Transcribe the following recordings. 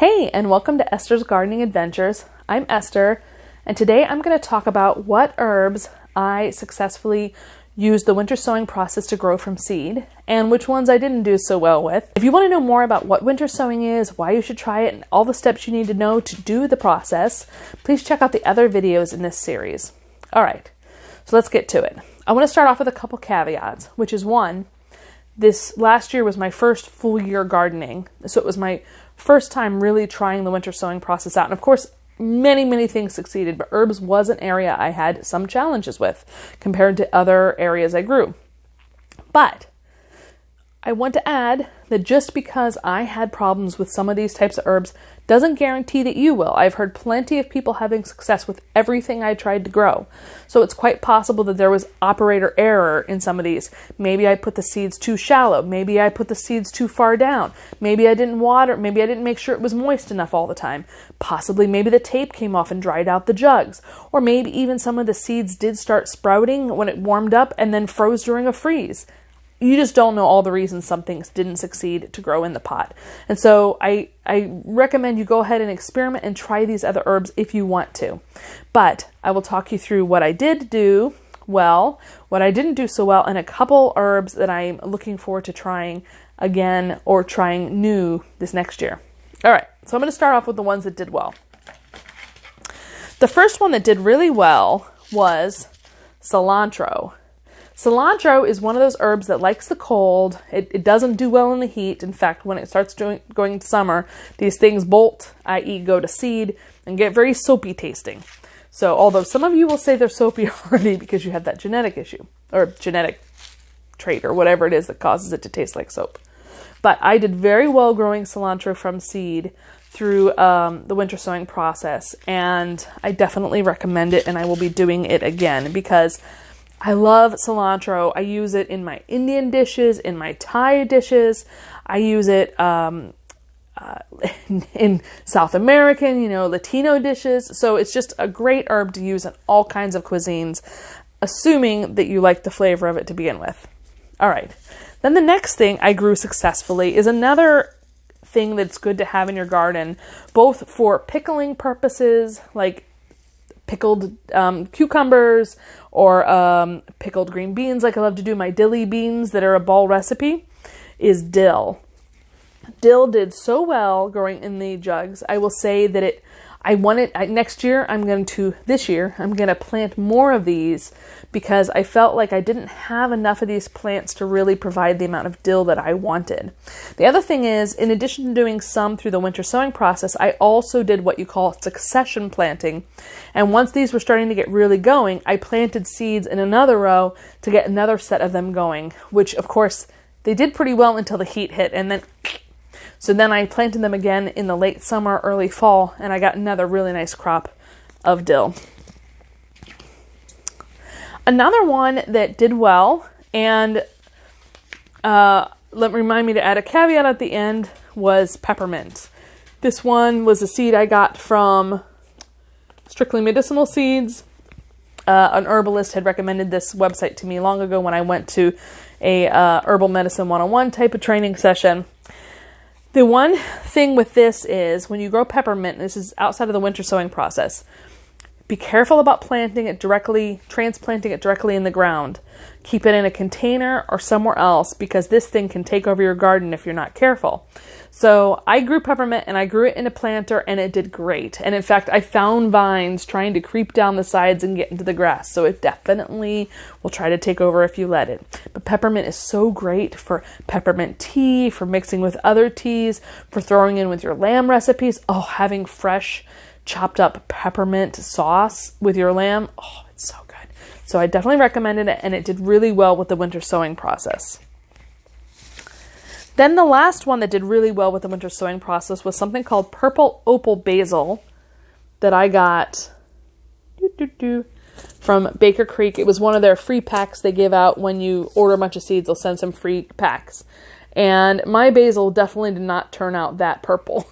Hey, and welcome to Esther's Gardening Adventures. I'm Esther, and today I'm going to talk about what herbs I successfully used the winter sowing process to grow from seed, and which ones I didn't do so well with. If you want to know more about what winter sowing is, why you should try it, and all the steps you need to know to do the process, please check out the other videos in this series. All right, so let's get to it. I want to start off with a couple caveats, which is one, this last year was my first full year gardening, so it was my first time really trying the winter sowing process out. And of course, many things succeeded, but herbs was an area I had some challenges with compared to other areas I grew. But I want to add that just because I had problems with some of these types of herbs doesn't guarantee that you will. I've heard plenty of people having success with everything I tried to grow. So it's quite possible that there was operator error in some of these. Maybe I put the seeds too shallow. Maybe I put the seeds too far down. Maybe I didn't water. Maybe I didn't make sure it was moist enough all the time. Possibly maybe the tape came off and dried out the jugs. Or maybe even some of the seeds did start sprouting when it warmed up and then froze during a freeze. You just don't know all the reasons some things didn't succeed to grow in the pot. And so I recommend you go ahead and experiment and try these other herbs if you want to. But I will talk you through what I did do well, what I didn't do so well, and a couple herbs that I'm looking forward to trying again or trying new this next year. All right, so I'm going to start off with the ones that did well. The first one that did really well was cilantro. Cilantro is one of those herbs that likes the cold. It doesn't do well in the heat. In fact, when it starts going to summer, these things bolt, i.e. go to seed, and get very soapy tasting. So although some of you will say they're soapy already because you have that genetic issue, or genetic trait, or whatever it is that causes it to taste like soap. But I did very well growing cilantro from seed through the winter sowing process, and I definitely recommend it, and I will be doing it again because I love cilantro. I use it in my Indian dishes, in my Thai dishes. I use it in South American, Latino dishes. So it's just a great herb to use in all kinds of cuisines, assuming that you like the flavor of it to begin with. All right. Then the next thing I grew successfully is another thing that's good to have in your garden, both for pickling purposes, like pickled cucumbers or pickled green beans, like I love to do my dilly beans that are a ball recipe, is dill. Dill did so well growing in the jugs. I will say that this year, I'm going to plant more of these because I felt like I didn't have enough of these plants to really provide the amount of dill that I wanted. The other thing is, in addition to doing some through the winter sowing process, I also did what you call succession planting. And once these were starting to get really going, I planted seeds in another row to get another set of them going, which of course they did pretty well until the heat hit, and then so then I planted them again in the late summer, early fall, and I got another really nice crop of dill. Another one that did well, and remind me to add a caveat at the end, was peppermint. This one was a seed I got from Strictly Medicinal Seeds. An herbalist had recommended this website to me long ago when I went to a Herbal Medicine 101 type of training session. The one thing with this is when you grow peppermint, and this is outside of the winter sowing process, be careful about transplanting it directly in the ground. Keep it in a container or somewhere else because this thing can take over your garden if you're not careful. So I grew peppermint and I grew it in a planter and it did great. And in fact, I found vines trying to creep down the sides and get into the grass. So it definitely will try to take over if you let it. But peppermint is so great for peppermint tea, for mixing with other teas, for throwing in with your lamb recipes. Oh, having fresh chopped up peppermint sauce with your lamb. Oh, it's so good. So I definitely recommended it, and it did really well with the winter sowing process. Then the last one that did really well with the winter sowing process was something called purple opal basil that I got from Baker Creek. It was one of their free packs they give out when you order a bunch of seeds. They'll send some free packs. And my basil definitely did not turn out that purple.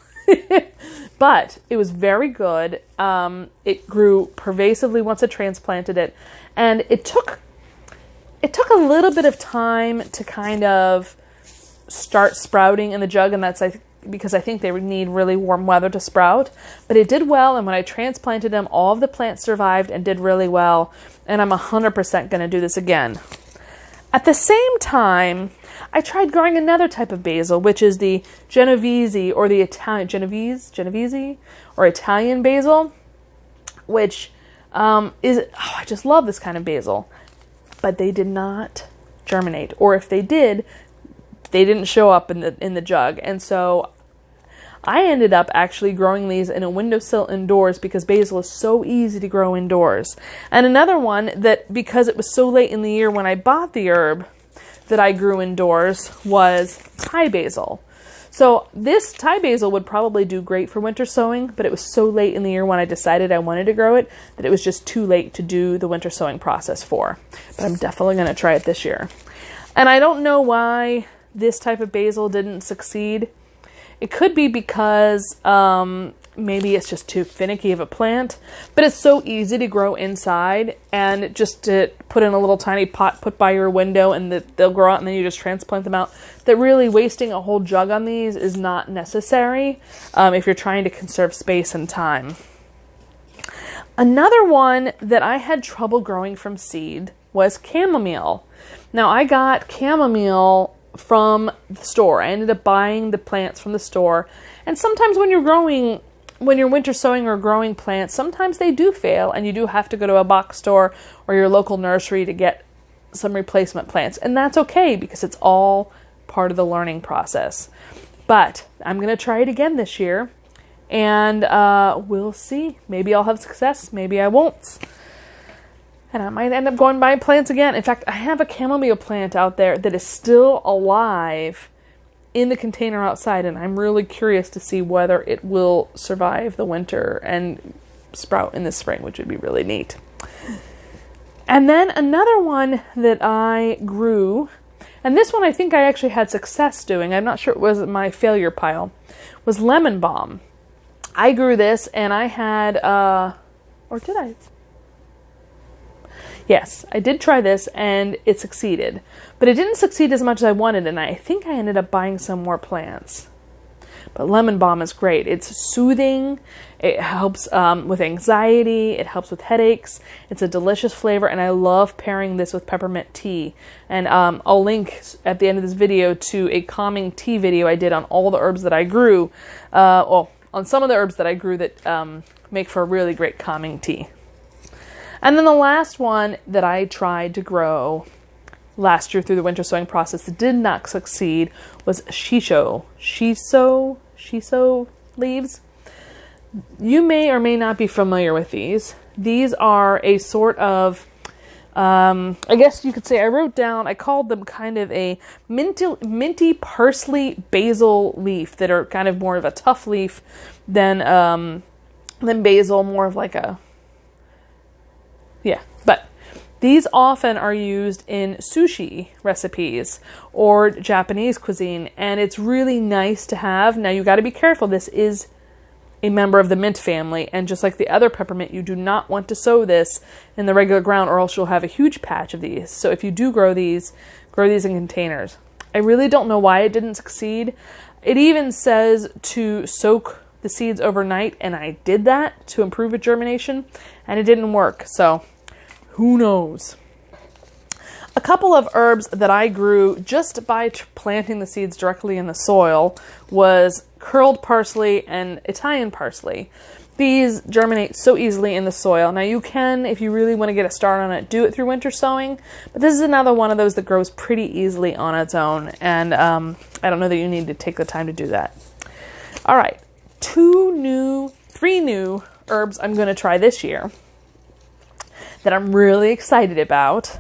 But it was very good. It grew pervasively once I transplanted it. And it took a little bit of time to kind of start sprouting in the jug, and that's because I think they would need really warm weather to sprout. But it did well, and when I transplanted them, all of the plants survived and did really well. And I'm 100% going to do this again. At the same time, I tried growing another type of basil, which is the Genovese or the Italian Genovese or Italian basil, which I just love this kind of basil. But they did not germinate, or if they did, they didn't show up in the jug. And so I ended up actually growing these in a windowsill indoors because basil is so easy to grow indoors. And another one that, because it was so late in the year when I bought the herb, that I grew indoors was Thai basil. So this Thai basil would probably do great for winter sowing, but it was so late in the year when I decided I wanted to grow it that it was just too late to do the winter sowing process for. But I'm definitely going to try it this year. And I don't know why this type of basil didn't succeed. It could be because maybe it's just too finicky of a plant, but it's so easy to grow inside, and just to put in a little tiny pot put by your window and they'll grow out, and then you just transplant them out, that really wasting a whole jug on these is not necessary if you're trying to conserve space and time. Another one that I had trouble growing from seed was chamomile. Now, I got chamomile from the store. I ended up buying the plants from the store. And sometimes when you're winter sowing or growing plants, sometimes they do fail, and you do have to go to a box store or your local nursery to get some replacement plants. And that's okay, because it's all part of the learning process. But I'm going to try it again this year, and we'll see. Maybe I'll have success, maybe I won't. And I might end up going buy plants again. In fact, I have a chamomile plant out there that is still alive in the container outside, and I'm really curious to see whether it will survive the winter and sprout in the spring, which would be really neat. And then another one that I grew, and this one I think I actually had success doing, I'm not sure it was my failure pile, was lemon balm. I grew this, and I had, or did I? Yes, I did try this, and it succeeded. But it didn't succeed as much as I wanted, and I think I ended up buying some more plants. But lemon balm is great. It's soothing. It helps with anxiety. It helps with headaches. It's a delicious flavor, and I love pairing this with peppermint tea. And I'll link at the end of this video to a calming tea video I did on all the herbs that I grew. On some of the herbs that I grew that make for a really great calming tea. And then the last one that I tried to grow last year through the winter sowing process that did not succeed was shiso leaves. You may or may not be familiar with these. These are a sort of, I guess you could say, I called them kind of a minty parsley basil leaf that are kind of more of a tough leaf than basil, more of like a, but these often are used in sushi recipes or Japanese cuisine, and it's really nice to have. Now, you got to be careful. This is a member of the mint family, and just like the other peppermint, you do not want to sow this in the regular ground, or else you'll have a huge patch of these. So if you do grow these in containers. I really don't know why it didn't succeed. It even says to soak the seeds overnight, and I did that to improve its germination, and it didn't work. So who knows? A couple of herbs that I grew just by planting the seeds directly in the soil was curled parsley and Italian parsley. These germinate so easily in the soil. Now, you can, if you really want to get a start on it, do it through winter sowing, but this is another one of those that grows pretty easily on its own, and I don't know that you need to take the time to do that. All right, three new herbs I'm going to try this year that I'm really excited about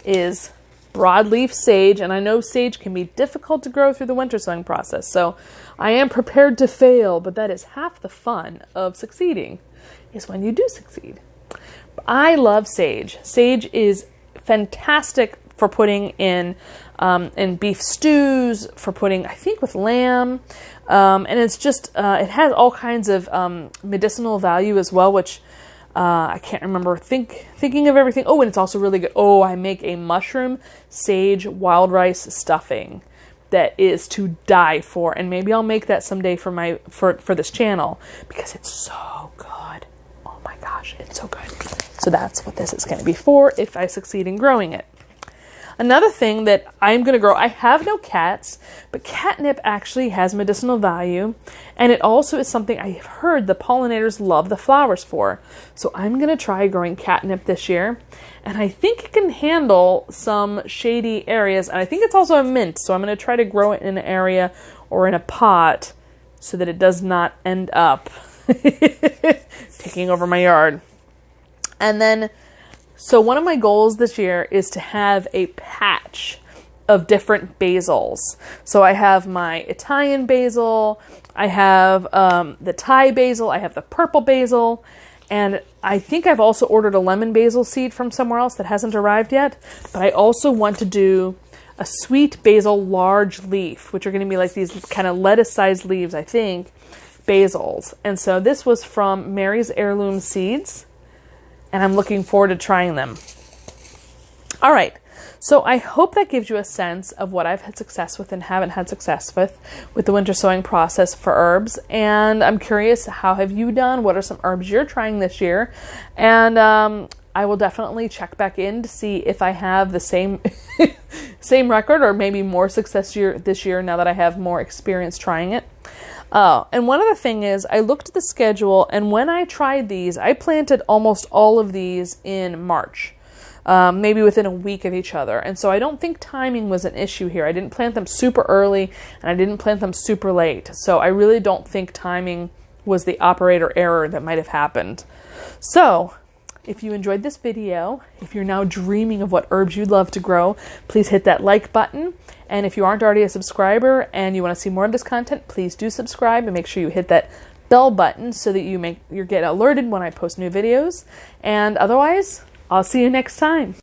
is broadleaf sage, and I know sage can be difficult to grow through the winter sowing process, so I am prepared to fail, but that is half the fun of succeeding, is when you do succeed. I love sage. Sage is fantastic for putting in beef stews, for putting, I think, with lamb, and it's just, it has all kinds of medicinal value as well, which I can't remember thinking of everything. Oh, and it's also really good. Oh, I make a mushroom sage wild rice stuffing. that is to die for, and maybe I'll make that someday for this channel because it's so good. Oh my gosh, it's so good. So that's what this is going to be for if I succeed in growing it. Another thing that I'm going to grow, I have no cats, but catnip actually has medicinal value, and it also is something I've heard the pollinators love the flowers for. So I'm going to try growing catnip this year, and I think it can handle some shady areas, and I think it's also a mint, so I'm going to try to grow it in an area or in a pot so that it does not end up taking over my yard. And then so one of my goals this year is to have a patch of different basils. So I have my Italian basil, I have the Thai basil, I have the purple basil, and I think I've also ordered a lemon basil seed from somewhere else that hasn't arrived yet. But I also want to do a sweet basil large leaf, which are going to be like these kind of lettuce-sized leaves, I think, basils. And so this was from Mary's Heirloom Seeds, and I'm looking forward to trying them. All right, so I hope that gives you a sense of what I've had success with and haven't had success with the winter sowing process for herbs. And I'm curious, how have you done? What are some herbs you're trying this year? And I will definitely check back in to see if I have the same same record or maybe more success this year now that I have more experience trying it. And one other thing is, I looked at the schedule, and when I tried these, I planted almost all of these in March, maybe within a week of each other. And so I don't think timing was an issue here. I didn't plant them super early, and I didn't plant them super late. So I really don't think timing was the operator error that might have happened. So if you enjoyed this video, if you're now dreaming of what herbs you'd love to grow, please hit that like button. And if you aren't already a subscriber and you want to see more of this content, please do subscribe and make sure you hit that bell button so that you get alerted when I post new videos. And otherwise, I'll see you next time.